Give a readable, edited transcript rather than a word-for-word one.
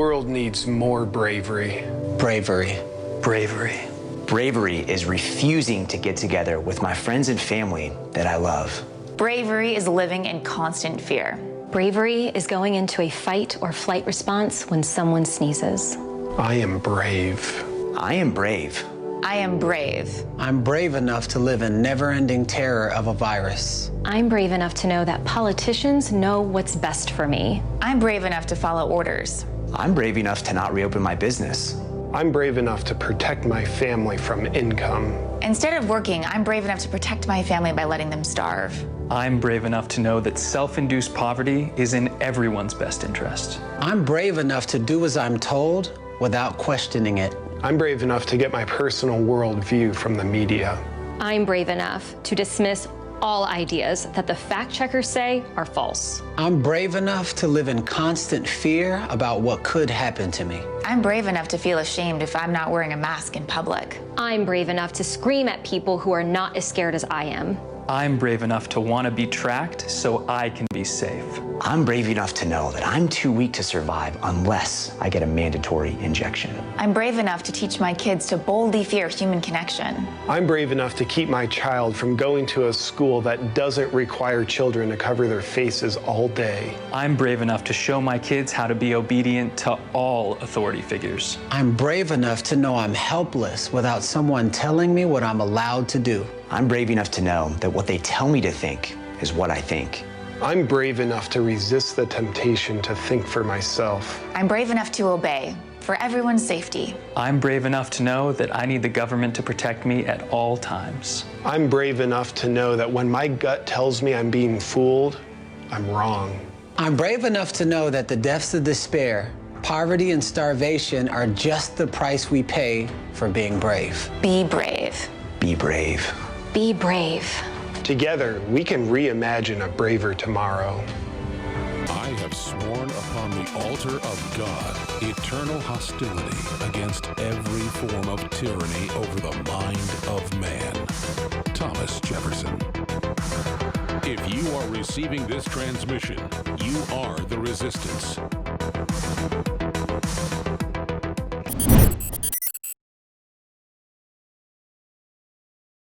world needs more bravery. Bravery. Bravery. Bravery is refusing to get together with my friends and family that I love. Bravery is living in constant fear. Bravery is going into a fight or flight response when someone sneezes. I am brave. I am brave. I am brave. I'm brave enough to live in never-ending terror of a virus. I'm brave enough to know that politicians know what's best for me. I'm brave enough to follow orders. I'm brave enough to not reopen my business. I'm brave enough to protect my family from income. Instead of working, I'm brave enough to protect my family by letting them starve. I'm brave enough to know that self-induced poverty is in everyone's best interest. I'm brave enough to do as I'm told without questioning it. I'm brave enough to get my personal worldview from the media. I'm brave enough to dismiss all ideas that the fact checkers say are false. I'm brave enough to live in constant fear about what could happen to me. I'm brave enough to feel ashamed if I'm not wearing a mask in public. I'm brave enough to scream at people who are not as scared as I am. I'm brave enough to want to be tracked so I can be safe. I'm brave enough to know that I'm too weak to survive unless I get a mandatory injection. I'm brave enough to teach my kids to boldly fear human connection. I'm brave enough to keep my child from going to a school that doesn't require children to cover their faces all day. I'm brave enough to show my kids how to be obedient to all authority figures. I'm brave enough to know I'm helpless without someone telling me what I'm allowed to do. I'm brave enough to know that what they tell me to think is what I think. I'm brave enough to resist the temptation to think for myself. I'm brave enough to obey for everyone's safety. I'm brave enough to know that I need the government to protect me at all times. I'm brave enough to know that when my gut tells me I'm being fooled, I'm wrong. I'm brave enough to know that the depths of despair, poverty, and starvation are just the price we pay for being brave. Be brave. Be brave. Be brave. Together, we can reimagine a braver tomorrow. I have sworn upon the altar of God eternal hostility against every form of tyranny over the mind of man. Thomas Jefferson. If you are receiving this transmission, you are the resistance.